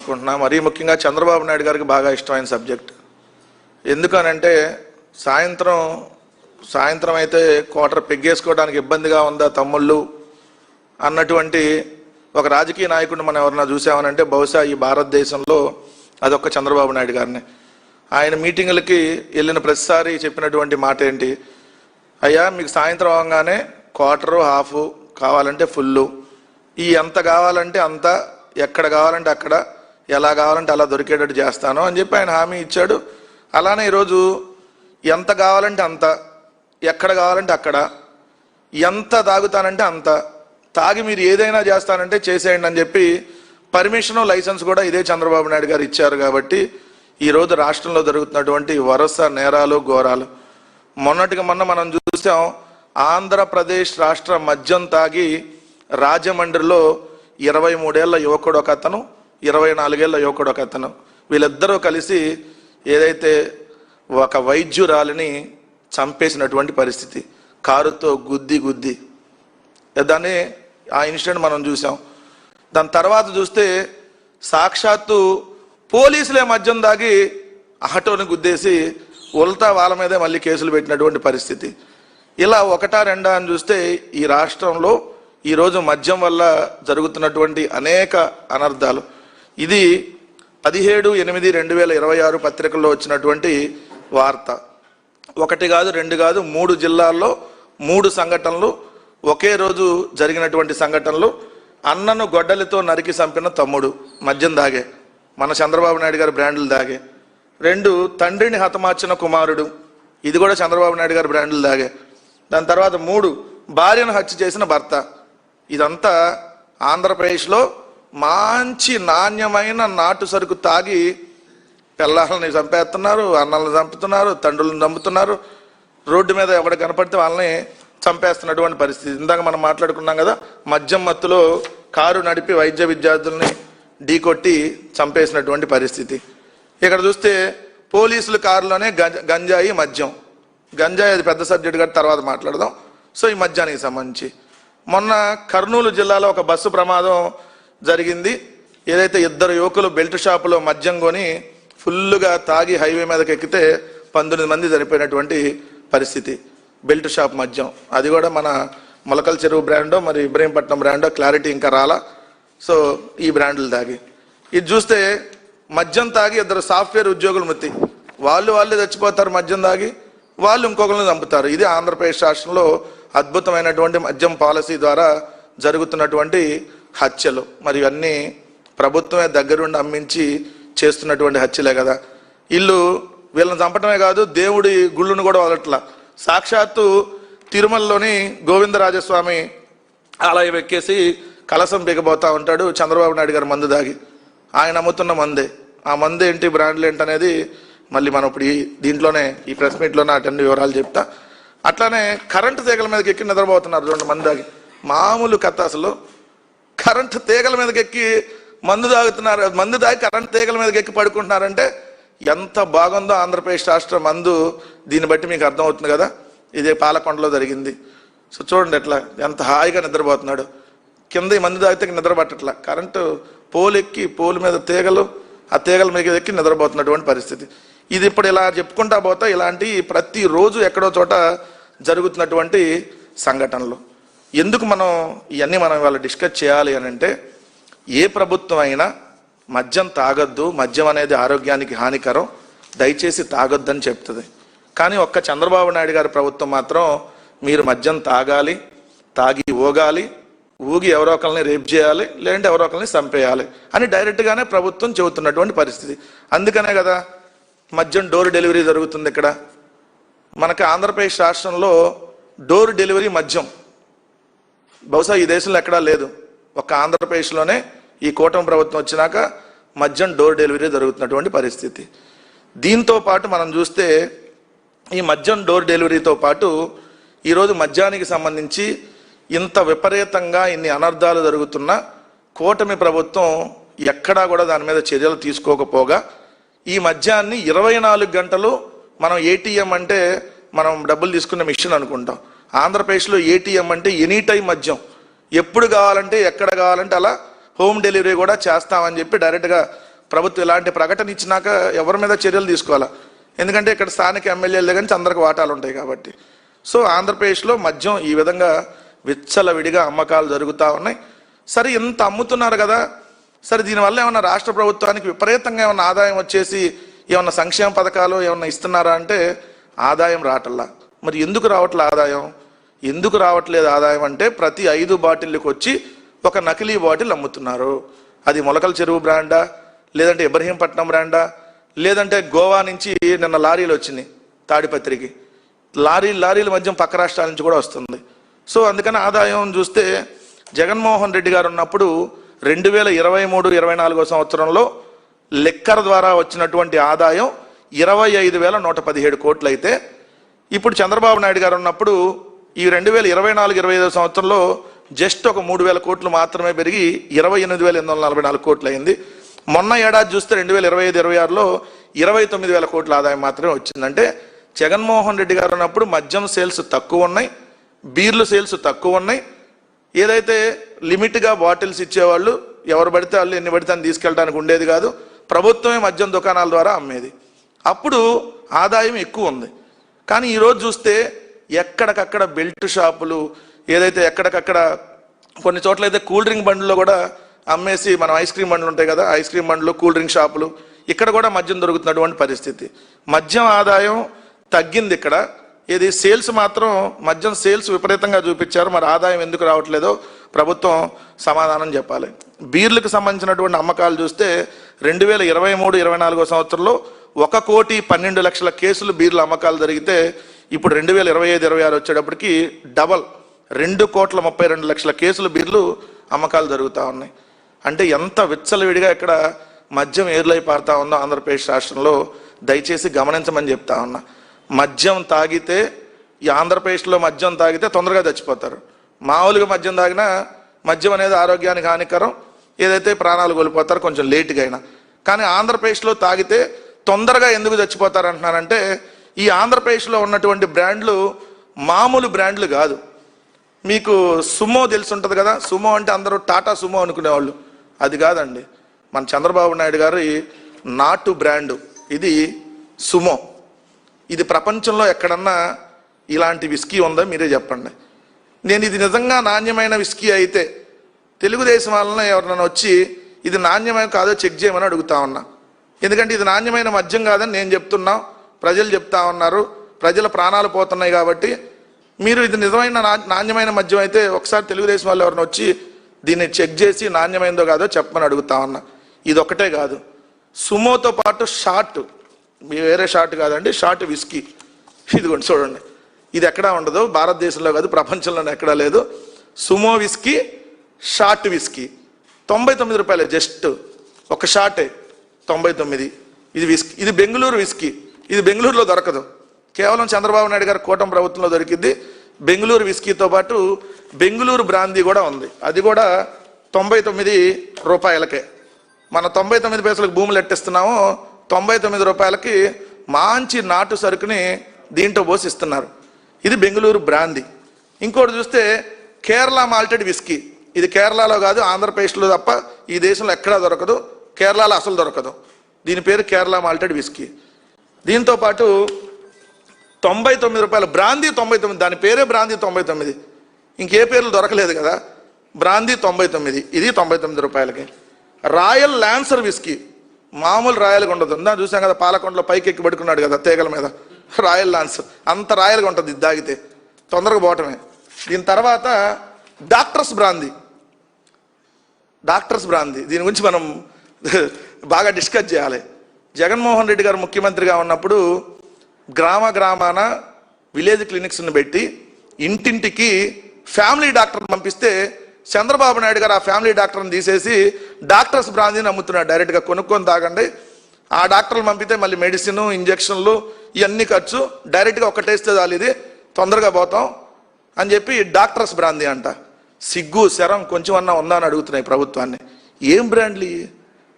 అనుకుంటున్నా. మరీ ముఖ్యంగా చంద్రబాబు నాయుడు గారికి బాగా ఇష్టమైన సబ్జెక్ట్. ఎందుకనంటే సాయంత్రం అయితే క్వార్టర్ పెగ్గేసుకోవడానికి ఇబ్బందిగా ఉందా తమ్ముళ్ళు అన్నటువంటి ఒక రాజకీయ నాయకుడిని మనం ఎవరన్నా చూసామనంటే బహుశా ఈ భారతదేశంలో అదొక్క చంద్రబాబు నాయుడు గారిని. ఆయన మీటింగులకి వెళ్ళిన ప్రతిసారి చెప్పినటువంటి మాట ఏంటి, అయ్యా మీకు సాయంత్రం అవగానే క్వార్టరు హాఫ్ కావాలంటే ఫుల్లు, ఈ ఎంత కావాలంటే అంత, ఎక్కడ కావాలంటే అక్కడ, ఎలా కావాలంటే అలా దొరికేటట్టు చేస్తాను అని చెప్పి ఆయన హామీ ఇచ్చాడు. అలానే ఈరోజు ఎంత కావాలంటే అంత, ఎక్కడ కావాలంటే అక్కడ, ఎంత తాగుతానంటే అంత తాగి మీరు ఏదైనా చేస్తానంటే చేసేయండి అని చెప్పి పర్మిషను లైసెన్స్ కూడా ఇదే చంద్రబాబు నాయుడు గారు ఇచ్చారు. కాబట్టి ఈరోజు రాష్ట్రంలో జరుగుతున్నటువంటి వరుస నేరాలు ఘోరాలు, మొన్నటికి మొన్న మనం చూసాం. ఆంధ్రప్రదేశ్ రాష్ట్ర మద్యం తాగి రాజమండ్రిలో 23 ఏళ్ల యువకుడు ఒక అతను, 24 ఏళ్ల యువకుడు ఒక అతను, వీళ్ళిద్దరూ కలిసి ఏదైతే ఒక వైద్యురాలిని చంపేసినటువంటి పరిస్థితి, కారుతో గుద్ది దాన్ని ఆ ఇన్సిడెంట్ మనం చూసాం. దాని తర్వాత చూస్తే సాక్షాత్తు పోలీసులే మద్యం దాగి ఆటోని గుద్దేసి ఉల్టా వాళ్ళ మీదే మళ్ళీ కేసులు పెట్టినటువంటి పరిస్థితి. ఇలా ఒకటా రెండా అని చూస్తే ఈ రాష్ట్రంలో ఈరోజు మద్యం వల్ల జరుగుతున్నటువంటి అనేక అనర్థాలు. ఇది 17/8/2026 పత్రికల్లో వచ్చినటువంటి వార్త. ఒకటి కాదు, రెండు కాదు, 3 జిల్లాల్లో 3 సంఘటనలు, ఒకే రోజు జరిగినటువంటి సంఘటనలు. అన్నను గొడ్డలితో నరికి చంపిన తమ్ముడు మద్యం దాగే, మన చంద్రబాబు నాయుడు గారి బ్రాండ్లు దాగే. 2, తండ్రిని హతమార్చిన కుమారుడు, ఇది కూడా చంద్రబాబు నాయుడు గారి బ్రాండ్లు దాగే. దాని తర్వాత 3, భార్యను హత్య చేసిన భర్త. ఇదంతా ఆంధ్రప్రదేశ్లో మంచి నాణ్యమైన నాటు సరుకు తాగి పిల్లల్ని చంపేస్తున్నారు, అన్నల్ని చంపుతున్నారు, తండ్రులను చంపుతున్నారు, రోడ్డు మీద ఎవడ కనపడితే వాళ్ళని చంపేస్తున్నటువంటి పరిస్థితి. ఇందాక మనం మాట్లాడుకున్నాం కదా, మద్యం మత్తులో కారు నడిపి వైద్య విద్యార్థుల్ని ఢీకొట్టి చంపేసినటువంటి పరిస్థితి. ఇక్కడ చూస్తే పోలీసుల కారులోనే గంజాయి మద్యం, గంజాయి అది పెద్ద సబ్జెక్ట్ గారి తర్వాత మాట్లాడదాం. సో ఈ మద్యానికి సంబంధించి మొన్న కర్నూలు జిల్లాలో ఒక బస్సు ప్రమాదం జరిగింది. ఏదైతే 2 యువకులు బెల్ట్ షాపులో మద్యం కొని ఫుల్లుగా తాగి హైవే మీదకి ఎక్కితే 19 మంది చనిపోయినటువంటి పరిస్థితి. బెల్ట్ షాప్ మద్యం, అది కూడా మన మొలకల చెరువు బ్రాండో మరి ఇబ్రహీంపట్నం బ్రాండో క్లారిటీ ఇంకా రాలా. సో ఈ బ్రాండ్లు తాగి ఇది చూస్తే మద్యం తాగి 2 సాఫ్ట్వేర్ ఉద్యోగులు మృతి, వాళ్ళే చచ్చిపోతారు మద్యం తాగి, వాళ్ళు ఇంకొకరిని చంపుతారు. ఇది ఆంధ్రప్రదేశ్ రాష్ట్రంలో అద్భుతమైనటువంటి మద్యం పాలసీ ద్వారా జరుగుతున్నటువంటి హత్యలు. మరి ఇవన్నీ ప్రభుత్వమే దగ్గరుండి అమ్మించి చేస్తున్నటువంటి హత్యలే కదా. వీళ్ళని చంపటమే కాదు, దేవుడి గుళ్ళను కూడా వదలట్లా. సాక్షాత్తు తిరుమలలోని గోవిందరాజస్వామి ఆలయం ఎక్కేసి కలసం బిగబోతా ఉంటాడు చంద్రబాబు నాయుడు గారు మందు దాగి. ఆయన అమ్ముతున్న మందే, ఆ మందు ఏంటి, బ్రాండ్లు ఏంటి అనేది మళ్ళీ మనం ఇప్పుడు దీంట్లోనే ఈ ప్రెస్ మీట్లోనే అటెండ్ వివరాలు చెప్తా. అట్లానే కరెంటు తీగల మీదకి ఎక్కి నిద్రపోతున్నారు 2 మంది దాగి. మామూలు కథ, అసలు కరెంటు తీగల మీదకి ఎక్కి మందు తాగుతున్నారు, మందు దాగి కరెంటు తీగల మీదకి ఎక్కి పడుకుంటున్నారంటే ఎంత బాగుందో ఆంధ్రప్రదేశ్ రాష్ట్ర మందు. దీన్ని బట్టి మీకు అర్థమవుతుంది కదా, ఇదే పాలకొండలో జరిగింది. సో చూడండి ఎట్లా ఎంత హాయిగా నిద్రపోతున్నాడు. కింద ఈ మందు తాగితే నిద్ర పట్టట్లా, కరెంటు పోలు ఎక్కి పోలు మీద తీగలు, ఆ తీగల మీద ఎక్కి నిద్రపోతున్నటువంటి పరిస్థితి. ఇది ఇప్పుడు ఇలా చెప్పుకుంటా పోతా ఇలాంటి ప్రతిరోజు ఎక్కడో చోట జరుగుతున్నటువంటి సంఘటనలు. ఎందుకు ఇవన్నీ మనం ఇవాళ డిస్కస్ చేయాలి అని అంటే, ఏ ప్రభుత్వం అయినా మద్యం తాగొద్దు, మద్యం అనేది ఆరోగ్యానికి హానికరం, దయచేసి తాగొద్దని చెప్తుంది. కానీ ఒక్క చంద్రబాబు నాయుడు గారి ప్రభుత్వం మాత్రం మీరు మద్యం తాగాలి, తాగి ఊగి ఎవరో ఒకరిని రేప్ చేయాలి, లేదంటే ఎవరో ఒకరిని చంపేయాలి అని డైరెక్ట్గానే ప్రభుత్వం చెబుతున్నటువంటి పరిస్థితి. అందుకనే కదా మద్యం డోర్ డెలివరీ జరుగుతుంది. ఇక్కడ మనకి ఆంధ్రప్రదేశ్ రాష్ట్రంలో డోర్ డెలివరీ మద్యం బహుశా ఈ దేశంలో ఎక్కడా లేదు, ఒక్క ఆంధ్రప్రదేశ్లోనే ఈ కూటమి ప్రభుత్వం వచ్చినాక మద్యం డోర్ డెలివరీ జరుగుతున్నటువంటి పరిస్థితి. దీంతో పాటు మనం చూస్తే ఈ మద్యం డోర్ డెలివరీతో పాటు ఈరోజు మద్యానికి సంబంధించి ఇంత విపరీతంగా ఇన్ని అనర్థాలు జరుగుతున్నా కూటమి ప్రభుత్వం ఎక్కడా కూడా దాని మీద చర్యలు తీసుకోకపోగా ఈ మద్యాన్ని 24 గంటలు మనం ఏటీఎం అంటే మనం డబ్బులు తీసుకునే మిషన్ అనుకుంటాం. ఆంధ్రప్రదేశ్లో ఏటీఎం అంటే ఎనీ టైం మద్యం, ఎప్పుడు కావాలంటే ఎక్కడ కావాలంటే అలా హోమ్ డెలివరీ కూడా చేస్తామని చెప్పి డైరెక్ట్గా ప్రభుత్వం ఇలాంటి ప్రకటన ఇచ్చినాక ఎవరి మీద చర్యలు తీసుకోవాలా, ఎందుకంటే ఇక్కడ స్థానిక ఎమ్మెల్యేలు కానీ అందరికి వాటాలు ఉంటాయి కాబట్టి. సో ఆంధ్రప్రదేశ్లో మద్యం ఈ విధంగా విచ్చలవిడిగా అమ్మకాలు జరుగుతూ ఉన్నాయి. సరే ఇంత అమ్ముతున్నారు కదా, సరే దీనివల్ల ఏమన్నా రాష్ట్ర ప్రభుత్వానికి విపరీతంగా ఏమన్నా ఆదాయం వచ్చేసి ఏమన్నా సంక్షేమ పథకాలు ఏమన్నా ఇస్తున్నారా అంటే ఆదాయం రావట్లా. మరి ఎందుకు రావట్లే ఆదాయం? ఎందుకు రావట్లేదు ఆదాయం అంటే ప్రతి 5 బాటిళ్ళకి వచ్చి ఒక నకిలీ బాటిల్ అమ్ముతున్నారు. అది మొలకల చెరువు బ్రాండా, లేదంటే ఇబ్రహీంపట్నం బ్రాండా, లేదంటే గోవా నుంచి నిన్న లారీలు వచ్చినాయి తాడిపత్రికి, లారీల మధ్య పక్క రాష్ట్రాల నుంచి కూడా వస్తుంది. సో అందుకని ఆదాయం చూస్తే జగన్మోహన్ రెడ్డి గారు ఉన్నప్పుడు 2023-24 సంవత్సరంలో లెక్కర్ ద్వారా వచ్చినటువంటి ఆదాయం 25,117 కోట్లు అయితే, ఇప్పుడు చంద్రబాబు నాయుడు గారు ఉన్నప్పుడు ఈ 2024-25 సంవత్సరంలో జస్ట్ ఒక 3,000 కోట్లు మాత్రమే పెరిగి 28,844 కోట్లు అయింది. మొన్న ఏడాది చూస్తే 2025-26లో 29,000 కోట్ల ఆదాయం మాత్రమే వచ్చిందంటే జగన్మోహన్ రెడ్డి గారు ఉన్నప్పుడు మద్యం సేల్స్ తక్కువ ఉన్నాయి, బీర్లు సేల్స్ తక్కువ ఉన్నాయి. ఏదైతే లిమిట్గా బాటిల్స్ ఇచ్చేవాళ్ళు ఎవరు పడితే వాళ్ళు ఎన్ని పడితే అని తీసుకెళ్ళడానికి ఉండేది కాదు, ప్రభుత్వమే మద్యం దుకాణాల ద్వారా అమ్మేది. అప్పుడు ఆదాయం ఎక్కువ ఉంది. కానీ ఈరోజు చూస్తే ఎక్కడికక్కడ బెల్ట్ షాపులు, ఏదైతే ఎక్కడికక్కడ కొన్ని చోట్ల అయితే కూల్ డ్రింక్ బండ్లు కూడా అమ్మేసి, మనం ఐస్ క్రీమ్ బండ్లు ఉంటాయి కదా, ఐస్ క్రీమ్ బండ్లు, కూల్ డ్రింక్ షాపులు, ఇక్కడ కూడా మద్యం దొరుకుతున్నటువంటి పరిస్థితి. మద్యం ఆదాయం తగ్గింది ఇక్కడ. ఇది సేల్స్ మాత్రం మద్యం సేల్స్ విపరీతంగా చూపించారు. మరి ఆదాయం ఎందుకు రావట్లేదో ప్రభుత్వం సమాధానం చెప్పాలి. బీర్లకు సంబంధించినటువంటి అమ్మకాలు చూస్తే 2023-24 సంవత్సరంలో 1,12,00,000 కేసులు బీర్ల అమ్మకాలు జరిగితే ఇప్పుడు 2025-26 వచ్చేటప్పటికి డబల్ 2,32,00,000 కేసులు బీర్లు అమ్మకాలు జరుగుతూ ఉన్నాయి. అంటే ఎంత విచ్చలవిడిగా ఇక్కడ మద్యం ఏర్లై పారుతా ఉందో ఆంధ్రప్రదేశ్ రాష్ట్రంలో దయచేసి గమనించమని చెప్తా ఉన్నా. మద్యం తాగితే, ఈ ఆంధ్రప్రదేశ్లో మద్యం తాగితే తొందరగా చచ్చిపోతారు. మామూలుగా మద్యం తాగినా మద్యం అనేది ఆరోగ్యానికి హానికరం, ఏదైతే ప్రాణాలు కోల్పోతారు కొంచెం లేటుగా అయినా. కానీ ఆంధ్రప్రదేశ్లో తాగితే తొందరగా ఎందుకు చచ్చిపోతారు అంటున్నారంటే ఈ ఆంధ్రప్రదేశ్లో ఉన్నటువంటి బ్రాండ్లు మామూలు బ్రాండ్లు కాదు. మీకు సుమో తెలిసి ఉంటుంది కదా, సుమో అంటే అందరూ టాటా సుమో అనుకునేవాళ్ళు, అది కాదండి. మన చంద్రబాబు నాయుడు గారి నాటు బ్రాండు ఇది సుమో. ఇది ప్రపంచంలో ఎక్కడన్నా ఇలాంటి విస్కీ ఉందో మీరే చెప్పండి. నేను ఇది నిజంగా నాణ్యమైన విస్కీ అయితే తెలుగుదేశం వాళ్ళని ఎవరినైనా వచ్చి ఇది నాణ్యమైన కాదో చెక్ చేయమని అడుగుతా ఉన్నా. ఎందుకంటే ఇది నాణ్యమైన మద్యం కాదని నేను చెప్తున్నా, ప్రజలు చెప్తా ఉన్నారు, ప్రజల ప్రాణాలు పోతున్నాయి. కాబట్టి మీరు ఇది నిజమైన నాణ్యమైన మద్యం అయితే ఒకసారి తెలుగుదేశం వాళ్ళు ఎవరిని వచ్చి దీన్ని చెక్ చేసి నాణ్యమైనదో కాదో చెప్పమని అడుగుతా ఉన్నా. ఇది ఒకటే కాదు, సుమోతో పాటు షార్ట్, వేరే షార్ట్ కాదండి, షార్ట్ విస్కీ. ఇదిగోండి చూడండి, ఇది ఎక్కడా ఉండదు, భారతదేశంలో కాదు ప్రపంచంలోనే ఎక్కడా లేదు. సుమో విస్కీ, షార్ట్ విస్కీ 99 రూపాయలే, జస్ట్ ఒక షార్టే 99. ఇది విస్కీ, ఇది బెంగళూరు విస్కీ. ఇది బెంగళూరులో దొరకదు, కేవలం చంద్రబాబు నాయుడు గారి కూటమి ప్రభుత్వంలో దొరికింది. బెంగళూరు విస్కీతో పాటు బెంగళూరు బ్రాందీ కూడా ఉంది, అది కూడా 99 రూపాయలకే. మన 99 పైసలకు భూములు ఎట్టిస్తున్నామో 99 రూపాయలకి మంచి నాటు సరుకుని దీంట్లో పోసి ఇస్తున్నారు. ఇది బెంగళూరు బ్రాందీ. ఇంకోటి చూస్తే కేరళ మాల్టెడ్ విస్కీ. ఇది కేరళలో కాదు, ఆంధ్రప్రదేశ్లో తప్ప ఈ దేశంలో ఎక్కడా దొరకదు, కేరళలో అసలు దొరకదు. దీని పేరు కేరళ మాల్టెడ్ విస్కీ. దీంతో పాటు 99 రూపాయలు బ్రాందీ 99, దాని పేరే బ్రాందీ 99, ఇంకే పేర్లు దొరకలేదు కదా, బ్రాందీ 99, ఇది 99 రూపాయలకి. రాయల్ ల్యాన్సర్ విస్కీ, మామూలు రాయల్గా ఉండదు, చూసాం కదా పాలకొండలో పైకి ఎక్కి పడుకున్నాడు కదా తీగల మీద, రాయల్ ల్యాన్సర్ అంత రాయల్గా ఉంటుంది, ఇది తాగితే తొందరగా పోవటమే. దీని తర్వాత డాక్టర్స్ బ్రాందీ, దీని గురించి మనం బాగా డిస్కస్ చేయాలి. జగన్మోహన్ రెడ్డి గారు ముఖ్యమంత్రిగా ఉన్నప్పుడు గ్రామాన విలేజ్ క్లినిక్స్ని పెట్టి ఇంటింటికి ఫ్యామిలీ డాక్టర్ని పంపిస్తే చంద్రబాబు నాయుడు గారు ఆ ఫ్యామిలీ డాక్టర్ని తీసేసి డాక్టర్స్ బ్రాందీని అమ్ముతున్నాడు. డైరెక్ట్గా కొనుక్కొని తాగండి, ఆ డాక్టర్లు పంపితే మళ్ళీ మెడిసిన్, ఇంజక్షన్లు ఇవన్నీ ఖర్చు, డైరెక్ట్గా ఒక టేస్ట్ చాలు, ఇది తొందరగా పోతాం అని చెప్పి డాక్టర్స్ బ్రాందీ అంట. సిగ్గు శరం కొంచెం అన్నా ఉందా అని అడుగుతున్నాయి ప్రభుత్వాన్ని. ఏం బ్రాండ్లు?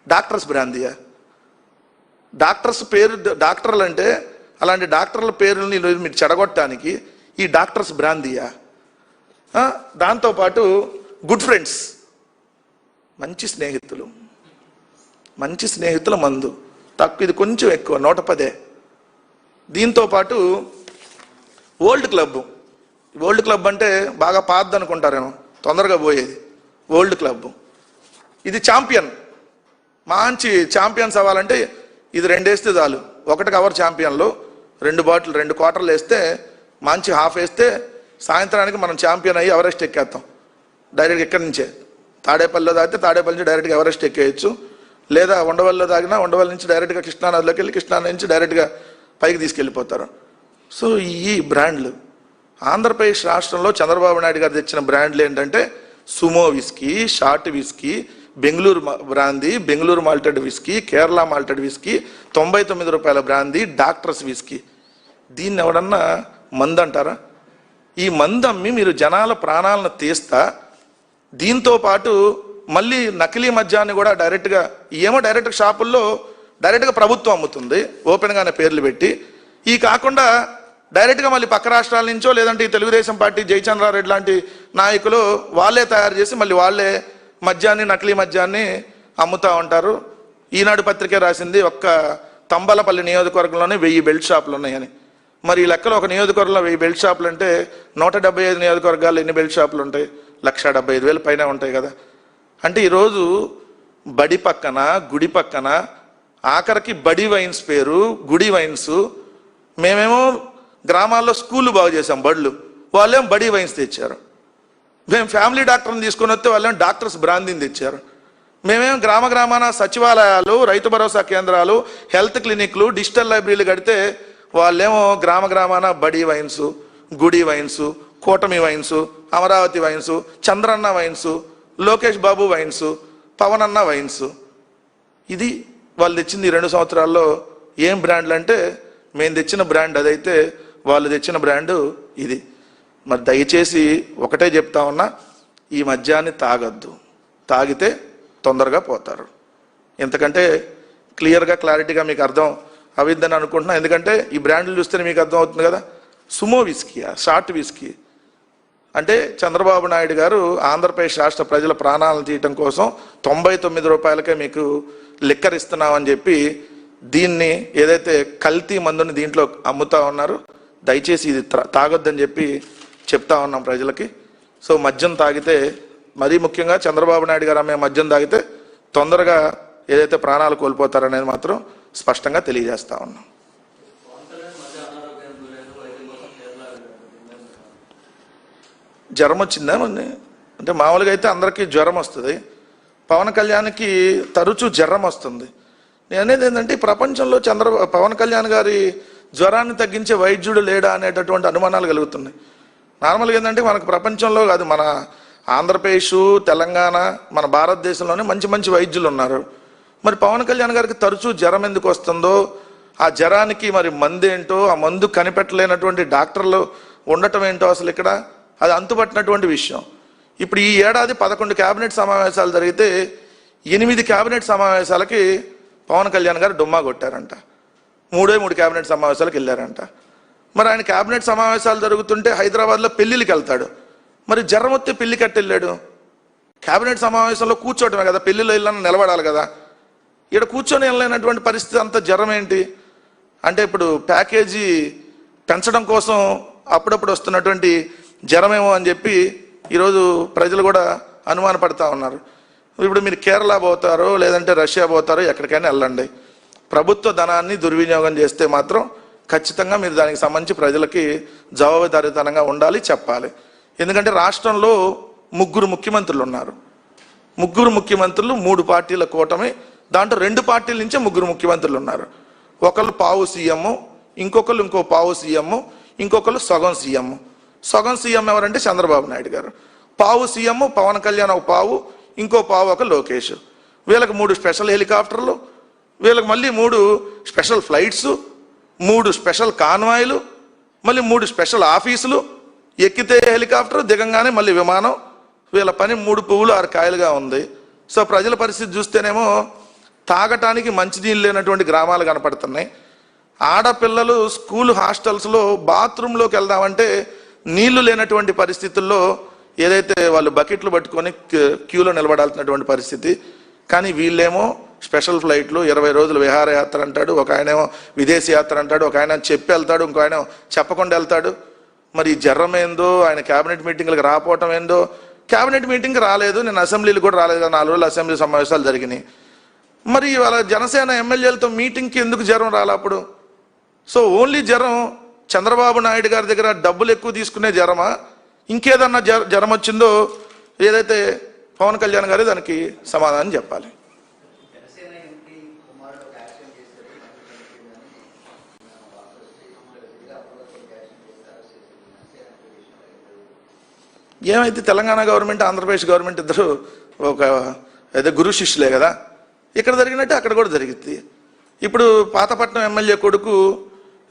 డాక్టర్స్ బ్రాందీయా? డాక్టర్స్ పేరు డాక్టర్లు అంటే అలాంటి డాక్టర్ల పేరుని మీరు చెడగొట్టడానికి ఈ డాక్టర్స్ బ్రాందీయా? దాంతోపాటు గుడ్ ఫ్రెండ్స్, మంచి స్నేహితులు, మంచి స్నేహితుల మందు తక్కువ, ఇది కొంచెం ఎక్కువ 110. దీంతో పాటు ఓల్డ్ క్లబ్ అంటే బాగా పాతది అనుకుంటారేమో, తొందరగా పోయేది. ఓల్డ్ క్లబ్ ఇది ఛాంపియన్, మంచి ఛాంపియన్స్ అవ్వాలంటే ఇది 2 వేస్తే చాలు. 1 కవర్ ఛాంపియన్లో 2 బాటిల్ 2 క్వార్టర్లు వేస్తే, మంచి హాఫ్ వేస్తే సాయంత్రానికి మనం ఛాంపియన్ అయ్యి ఎవరెస్ట్ ఎక్కేస్తాం. డైరెక్ట్గా ఇక్కడి నుంచే తాడేపల్లిలో తాగితే తాడేపల్లి నుంచి డైరెక్ట్గా ఎవరెస్ట్ ఎక్కేయచ్చు. లేదా ఉండవల్లిలో తాగినా ఉండవల్లి నుంచి డైరెక్ట్గా కృష్ణానదిలోకి వెళ్ళి కృష్ణానది నుంచి డైరెక్ట్గా పైకి తీసుకెళ్ళిపోతారు. సో ఈ బ్రాండ్లు ఆంధ్రప్రదేశ్ రాష్ట్రంలో చంద్రబాబు నాయుడు గారు తెచ్చిన బ్రాండ్లు ఏంటంటే Sumo whisky, short whisky, Bengaluru brandy, Bengaluru malted whisky, Kerala malted whisky, 99 రూపాయల బ్రాందీ, డాక్టర్స్ విస్కీ. దీన్ని ఎవడన్నా మందు అంటారా? ఈ మందు అమ్మి మీరు జనాల ప్రాణాలను తీస్తా, దీంతో పాటు మళ్ళీ నకిలీ మద్యాన్ని కూడా డైరెక్ట్గా షాపుల్లో డైరెక్ట్గా ప్రభుత్వం అమ్ముతుంది, ఓపెన్గానే పేర్లు పెట్టి. ఈ కాకుండా డైరెక్ట్గా మళ్ళీ పక్క రాష్ట్రాల నుంచో లేదంటే ఈ తెలుగుదేశం పార్టీ జయచంద్రారెడ్డి లాంటి నాయకులు వాళ్ళే తయారు చేసి మళ్ళీ వాళ్ళే నకిలీ మద్యాన్ని అమ్ముతూ ఉంటారు. ఈనాడు పత్రికే రాసింది ఒక్క తంబలపల్లి నియోజకవర్గంలోనే 1000 బెల్ట్ షాపులు ఉన్నాయని. మరి ఈ లెక్కలో ఒక నియోజకవర్గంలో 1000 బెల్ట్ షాపులు అంటే 175 నియోజకవర్గాల్లో ఎన్ని బెల్ట్ షాపులు ఉంటాయి? 175,000 పైన ఉంటాయి కదా. అంటే ఈరోజు బడి పక్కన, గుడి పక్కన, ఆఖరికి బడి వైన్స్ పేరు గుడి వైన్స్. మేమేమో గ్రామాల్లో స్కూళ్ళు బాగు చేసాం, బడులు, వాళ్ళేమో బడి వైన్స్ తెచ్చారు. మేము ఫ్యామిలీ డాక్టర్ని తీసుకొని వస్తే వాళ్ళేమో డాక్టర్స్ బ్రాందీని తెచ్చారు. మేమేమో గ్రామాన సచివాలయాలు, రైతు భరోసా కేంద్రాలు, హెల్త్ క్లినిక్లు, డిజిటల్ లైబ్రరీలు కడితే వాళ్ళేమో గ్రామాన బడి వైన్స్, గుడి వైన్స్, కూటమి wines, Amaravati wines, Chandranna wines, Lokesh Babu wines, Pawan అన్న వైన్స్. ఇది వాళ్ళు తెచ్చింది 2 సంవత్సరాల్లో. ఏం బ్రాండ్లు అంటే మేము తెచ్చిన బ్రాండ్ అదైతే వాళ్ళు తెచ్చిన బ్రాండు ఇది. మరి దయచేసి ఒకటే చెప్తా ఉన్నా, ఈ మద్యాన్ని తాగొద్దు, తాగితే తొందరగా పోతారు. ఎంతకంటే క్లారిటీగా మీకు అర్థం అవిద్దని అనుకుంటున్నా. ఎందుకంటే ఈ బ్రాండ్లు చూస్తేనే మీకు అర్థం అవుతుంది కదా. సుమో విస్కీ, షార్ట్ విస్కీ అంటే చంద్రబాబు నాయుడు గారు ఆంధ్రప్రదేశ్ రాష్ట్ర ప్రజల ప్రాణాలను తీయటం కోసం 99 రూపాయలకే మీకు లిక్కర్ ఇస్తున్నామని చెప్పి దీన్ని ఏదైతే కల్తీ మందుని దీంట్లో అమ్ముతా ఉన్నారు. దయచేసి ఇది తాగొద్దని చెప్పి చెప్తా ఉన్నాం ప్రజలకి. సో మద్యం తాగితే, మరీ ముఖ్యంగా చంద్రబాబు నాయుడు గారు అమ్మే మద్యం తాగితే తొందరగా ఏదైతే ప్రాణాలు కోల్పోతారనేది మాత్రం స్పష్టంగా తెలియజేస్తా ఉన్నాం. జ్వరం వచ్చిందా అంటే మామూలుగా అయితే అందరికీ జ్వరం వస్తుంది, పవన్ కళ్యాణ్కి తరచూ జ్వరం వస్తుంది. నేను అనేది ఏంటంటే ప్రపంచంలో పవన్ కళ్యాణ్ గారి జ్వరాన్ని తగ్గించే వైద్యుడు లేడా అనేటటువంటి అనుమానాలు కలుగుతున్నాయి. నార్మల్గా ఏంటంటే మనకు ప్రపంచంలో కాదు, మన ఆంధ్రప్రదేశ్, తెలంగాణ, మన భారతదేశంలోనే మంచి వైద్యులు ఉన్నారు. మరి పవన్ కళ్యాణ్ గారికి తరచూ జ్వరం ఎందుకు వస్తుందో, ఆ జ్వరానికి మరి మందు ఏంటో, ఆ మందు కనిపెట్టలేనటువంటి డాక్టర్లు ఉండటం ఏంటో అసలు ఇక్కడ అది అంతుపట్టినటువంటి విషయం. ఇప్పుడు ఈ ఏడాది 11 కేబినెట్ సమావేశాలు జరిగితే 8 కేబినెట్ సమావేశాలకి పవన్ కళ్యాణ్ గారు డుమ్మా కొట్టారంట. 3 కేబినెట్ సమావేశాలకు వెళ్ళారంట. మరి ఆయన కేబినెట్ సమావేశాలు జరుగుతుంటే హైదరాబాద్లో పెళ్లికి వెళ్తాడు. మరి జ్వరం వస్తే పెళ్లి కట్టి వెళ్ళాడు. కేబినెట్ సమావేశంలో కూర్చోవటమే కదా, పెళ్లిలో వెళ్ళాలని నిలబడాలి కదా. ఇక్కడ కూర్చొని వెళ్ళలేనటువంటి పరిస్థితి, అంత జ్వరం ఏంటి అంటే ఇప్పుడు ప్యాకేజీ పెంచడం కోసం అప్పుడప్పుడు వస్తున్నటువంటి జ్వరమేమో అని చెప్పి ఈరోజు ప్రజలు కూడా అనుమానపడతా ఉన్నారు. ఇప్పుడు మీరు కేరళ పోతారో లేదంటే రష్యా పోతారో ఎక్కడికైనా వెళ్ళండి, ప్రభుత్వ ధనాన్ని దుర్వినియోగం చేస్తే మాత్రం ఖచ్చితంగా మీరు దానికి సంబంధించి ప్రజలకి జవాబుదారీతనంగా ఉండాలి, చెప్పాలి. ఎందుకంటే రాష్ట్రంలో 3 ముఖ్యమంత్రులు ఉన్నారు. 3 ముఖ్యమంత్రులు 3 పార్టీల కూటమి, దాంట్లో 2 పార్టీల నుంచే 3 ముఖ్యమంత్రులు ఉన్నారు. ఒకళ్ళు పావు సీఎం, ఇంకొకళ్ళు ఇంకో పావు సీఎం, ఇంకొకళ్ళు సగం సీఎం. సగం సీఎం ఎవరంటే చంద్రబాబు నాయుడు గారు. పావు సీఎం పవన్ కళ్యాణ్ ఒక పావు, ఇంకో పావు ఒక లోకేష్. వీళ్ళకి 3 స్పెషల్ హెలికాప్టర్లు, వీళ్ళకి మళ్ళీ 3 స్పెషల్ ఫ్లైట్స్, 3 స్పెషల్ కాన్వాయ్లు, మళ్ళీ 3 స్పెషల్ ఆఫీసులు. ఎక్కితే హెలికాప్టర్, దిగంగానే మళ్ళీ విమానం. వీళ్ళ పని 3 పువ్వులు 6 కాయలుగా ఉంది. సో ప్రజల పరిస్థితి చూస్తేనేమో తాగటానికి మంచినీళ్ళు లేనటువంటి గ్రామాలు కనపడుతున్నాయి. ఆడపిల్లలు స్కూల్ హాస్టల్స్లో బాత్రూంలోకి వెళ్దామంటే నీళ్లు లేనటువంటి పరిస్థితుల్లో ఏదైతే వాళ్ళు బకెట్లు పట్టుకొని క్యూలో నిలబడాల్సినటువంటి పరిస్థితి. కానీ వీళ్ళేమో స్పెషల్ ఫ్లైట్లు, 20 రోజులు విహారయాత్ర అంటాడు, ఒక ఆయనేమో విదేశీ యాత్ర అంటాడు, ఒక ఆయన చెప్పి వెళ్తాడు, ఇంకో ఆయన చెప్పకుండా వెళ్తాడు. మరి జ్వరం ఏందో, ఆయన క్యాబినెట్ మీటింగ్లకు రాపోవటం ఏందో. క్యాబినెట్ మీటింగ్కి రాలేదు, నేను అసెంబ్లీలు కూడా రాలేదు కదా, 4 రోజులు అసెంబ్లీ సమావేశాలు జరిగినాయి. మరి వాళ్ళ జనసేన ఎమ్మెల్యేలతో మీటింగ్కి ఎందుకు జ్వరం రాలే అప్పుడు? సో ఓన్లీ జ్వరం చంద్రబాబు నాయుడు గారి దగ్గర డబ్బులు ఎక్కువ తీసుకునే జ్వరమా, ఇంకేదన్నా జ్వరం వచ్చిందో ఏదైతే పవన్ కళ్యాణ్ గారు దానికి సమాధానం చెప్పాలి. ఏమైతే తెలంగాణ గవర్నమెంట్ ఆంధ్రప్రదేశ్ గవర్నమెంట్ ఇద్దరు ఒక ఏదో గురు శిష్యులే కదా, ఇక్కడ జరిగినట్టే అక్కడ కూడా జరిగింది. ఇప్పుడు పాతపట్నం ఎమ్మెల్యే కొడుకు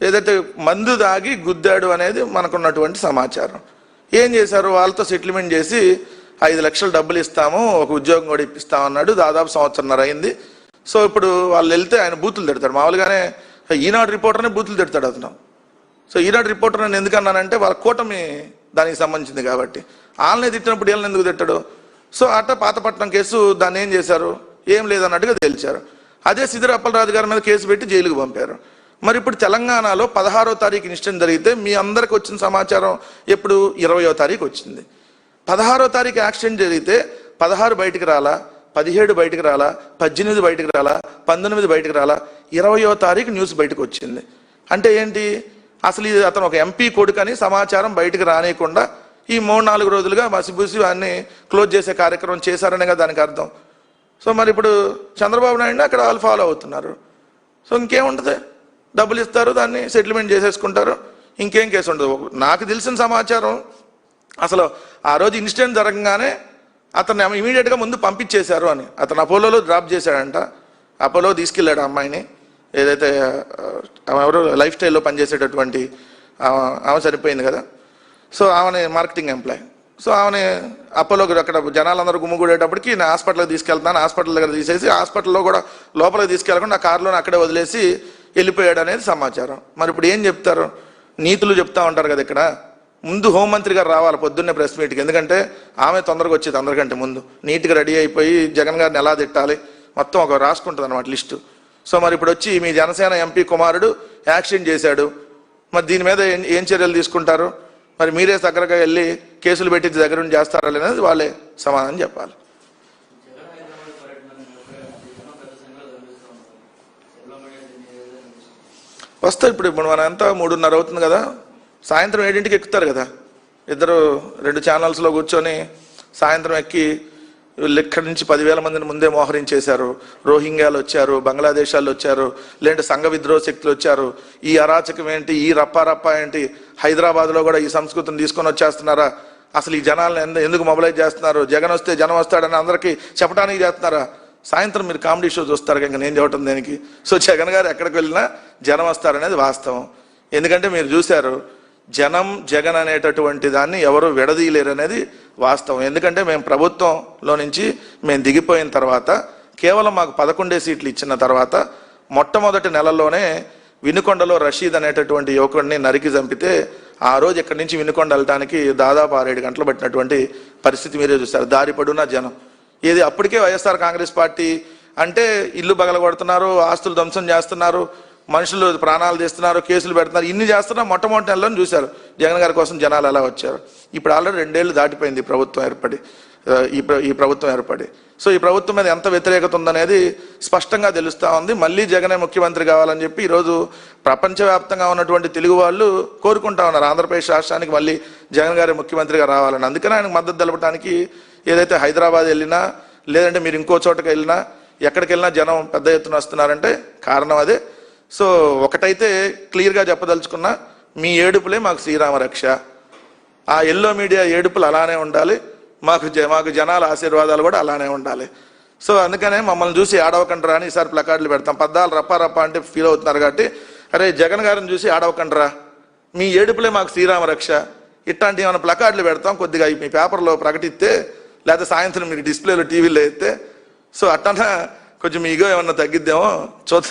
ఏదైతే మందు దాగి గుద్దాడు అనేది మనకున్నటువంటి సమాచారం. ఏం చేశారు, వాళ్ళతో సెటిల్మెంట్ చేసి 5 లక్షలు డబ్బులు ఇస్తాము, ఒక ఉద్యోగం కూడా ఇప్పిస్తామన్నాడు. దాదాపు 1.5 సంవత్సరం అయింది. సో ఇప్పుడు వాళ్ళు వెళ్తే ఆయన బూతులు తిడతాడు. మామూలుగానే ఈనాడు రిపోర్టర్నే బూతులు తిడతాడు అతను. సో ఈనాడు రిపోర్టర్ నేను ఎందుకన్నానంటే వాళ్ళ కూటమి దానికి సంబంధించింది కాబట్టి. వాళ్ళనే తిట్టినప్పుడు వీళ్ళని ఎందుకు తిట్టాడు? సో అట్ట పాతపట్నం కేసు దాన్ని ఏం చేశారు, ఏం లేదన్నట్టుగా తేల్చారు. అదే సిద్దిరి అప్పలరాజు గారి మీద కేసు పెట్టి జైలుకు పంపారు. మరి ఇప్పుడు తెలంగాణలో 16వ తారీఖు ఇన్సిడెంట్ జరిగితే మీ అందరికి వచ్చిన సమాచారం ఎప్పుడు 20వ తారీఖు వచ్చింది. 16వ తారీఖు యాక్సిడెంట్ జరిగితే 16 బయటికి రాలా, 17 బయటికి రాలా, 18 బయటికి రాలా, 19 బయటికి రాలా, 20వ తారీఖు న్యూస్ బయటకు వచ్చింది. అంటే ఏంటి, అసలు ఇది అతను ఒక ఎంపీ కొడుకని సమాచారం బయటకు రానియకుండా ఈ 3-4 రోజులుగా మసిబూసి అన్ని క్లోజ్ చేసే కార్యక్రమం చేశారనే కదా దానికి అర్థం. సో మరి ఇప్పుడు చంద్రబాబు నాయుడు అక్కడ వాళ్ళు ఫాలో అవుతున్నారు. సో ఇంకేముంటుంది, డబ్బులు ఇస్తారు, దాన్ని సెటిల్మెంట్ చేసేసుకుంటారు, ఇంకేం కేసు ఉండదు. నాకు తెలిసిన సమాచారం అసలు ఆ రోజు ఇన్సిడెంట్ జరగగానే అతన్ని ఇమీడియట్గా ముందు పంపించేశారు అని. అతను అపోలోలో డ్రాప్ చేశాడంట, అపోలో తీసుకెళ్ళాడు అమ్మాయిని, ఏదైతే ఎవరు లైఫ్ స్టైల్లో పనిచేసేటటువంటి ఆమె చనిపోయింది కదా. సో ఆమెని మార్కెటింగ్ ఎంప్లాయ్. సో ఆమెని అపోలోకి అక్కడ జనాలందరూ గుమ్ముగూడేటప్పటికి నేను హాస్పిటల్కి తీసుకెళ్తాను, హాస్పిటల్ దగ్గర తీసేసి హాస్పిటల్లో కూడా లోపలికి తీసుకెళ్లకుండా ఆ కారులోనే అక్కడే వదిలేసి వెళ్ళిపోయాడు అనేది సమాచారం. మరి ఇప్పుడు ఏం చెప్తారు, నీతులు చెప్తా ఉంటారు కదా. ఇక్కడ ముందు హోంమంత్రి గారు రావాలి పొద్దున్నే ప్రెస్ మీట్కి, ఎందుకంటే ఆమె తొందరగా వచ్చేది అందరికంటే ముందు. నీట్గా రెడీ అయిపోయి జగన్ గారిని ఎలా తిట్టాలి మొత్తం ఒక రాసుకుంటుంది అన్నమాట లిస్టు. సో మరి ఇప్పుడు వచ్చి మీ జనసేన ఎంపీ కుమారుడు యాక్సిడెంట్ చేశాడు, మరి దీని మీద ఏం చర్యలు తీసుకుంటారు, మరి మీరే దగ్గరగా వెళ్ళి కేసులు పెట్టి దగ్గర నుండి చేస్తారా అనేది వాళ్ళే సమాధానం చెప్పాలి. వస్తారు ఇప్పుడు మన అంతా 3:30 అవుతుంది కదా, సాయంత్రం 7ంటికి ఎక్కుతారు కదా. ఇద్దరు 2 ఛానల్స్లో కూర్చొని సాయంత్రం ఎక్కి ఇక్కడి నుంచి 10,000 మందిని ముందే మోహరించేశారు. రోహింగ్యాలు వచ్చారు, బంగ్లాదేశాలు వచ్చారు, లేదంటే సంఘ విద్రోహ శక్తులు వచ్చారు. ఈ అరాచకం ఏంటి, ఈ రప్పా ఏంటి, హైదరాబాద్లో కూడా ఈ సంస్కృతిని తీసుకొని వచ్చేస్తున్నారా, అసలు ఈ జనాలను ఎందుకు మొబిలైజ్ చేస్తున్నారు, జగన్ వస్తే జనం వస్తాడని అందరికీ చెప్పడానికి చేస్తున్నారా? సాయంత్రం మీరు కామెడీ షో చూస్తారు, ఇంకా నేను చెప్పటం దేనికి. సో జగన్ గారు ఎక్కడికి వెళ్ళినా జనం వస్తారనేది వాస్తవం. ఎందుకంటే మీరు చూశారు, జగన్ అనేటటువంటి దాన్ని ఎవరు విడదీయలేరు అనేది వాస్తవం. ఎందుకంటే మేము ప్రభుత్వంలో నుంచి మేము దిగిపోయిన తర్వాత కేవలం మాకు 11 సీట్లు ఇచ్చిన తర్వాత మొట్టమొదటి నెలల్లోనే వినుకొండలో రషీద్ అనేటటువంటి యువకుడిని నరికి చంపితే ఆ రోజు ఇక్కడి నుంచి వినుకొండ వెళ్ళటానికి దాదాపు 6-7 గంటలు పట్టినటువంటి పరిస్థితి మీరే చూస్తారు. దారి పడున్న జనం ఏది అప్పటికే వైఎస్ఆర్ కాంగ్రెస్ పార్టీ అంటే ఇల్లు బగలగొడుతున్నారు, ఆస్తులు ధ్వంసం చేస్తున్నారు, మనుషులు ప్రాణాలు తీస్తున్నారు, కేసులు పెడుతున్నారు, ఇన్ని చేస్తున్నా మొట్టమొదటి నెలలో చూశారు జగన్ గారి కోసం జనాలు ఎలా వచ్చారు. ఇప్పుడు ఆల్రెడీ 2 ఏళ్ళు దాటిపోయింది ప్రభుత్వం ఏర్పడి, ఈ ప్రభుత్వం ఏర్పడి. సో ఈ ప్రభుత్వం మీద ఎంత వ్యతిరేకత ఉందనేది స్పష్టంగా తెలుస్తూ ఉంది. మళ్ళీ జగనే ముఖ్యమంత్రి కావాలని చెప్పి ఈరోజు ప్రపంచవ్యాప్తంగా ఉన్నటువంటి తెలుగు వాళ్ళు కోరుకుంటా ఉన్నారు, ఆంధ్రప్రదేశ్ రాష్ట్రానికి మళ్ళీ జగన్ గారి ముఖ్యమంత్రిగా రావాలని. అందుకని ఆయనకు మద్దతు తెలపడానికి ఏదైతే హైదరాబాద్ వెళ్ళినా లేదంటే మీరు ఇంకో చోటకి వెళ్ళినా ఎక్కడికి వెళ్ళినా జనం పెద్ద ఎత్తున వస్తున్నారంటే కారణం అదే. సో ఒకటైతే క్లియర్గా చెప్పదలుచుకున్నా, మీ ఏడుపులే మాకు శ్రీరామ రక్ష. ఆ ఎల్లో మీడియా ఏడుపులు అలానే ఉండాలి, మాకు జనాల ఆశీర్వాదాలు కూడా అలానే ఉండాలి. సో అందుకనే మమ్మల్ని చూసి ఆడవకండ్రా అని ఈసారి ప్లకార్డులు పెడతాం. పద్దాలు రప్పా అంటే ఫీల్ అవుతున్నారు కాబట్టి, అరే జగన్ గారిని చూసి ఆడవకండ్రా, మీ ఏడుపులే మాకు శ్రీరామ రక్ష, ఇట్లాంటి ఏమైనా ప్లకార్డులు పెడతాం. కొద్దిగా మీ పేపర్లో ప్రకటిస్తే లేకపోతే సాయంత్రం మీకు డిస్ప్లేలో టీవీలో అయితే, సో అట్టన్నా కొంచెం మీ ఈగో ఏమన్నా తగ్గిద్దేమో చూద్దాం.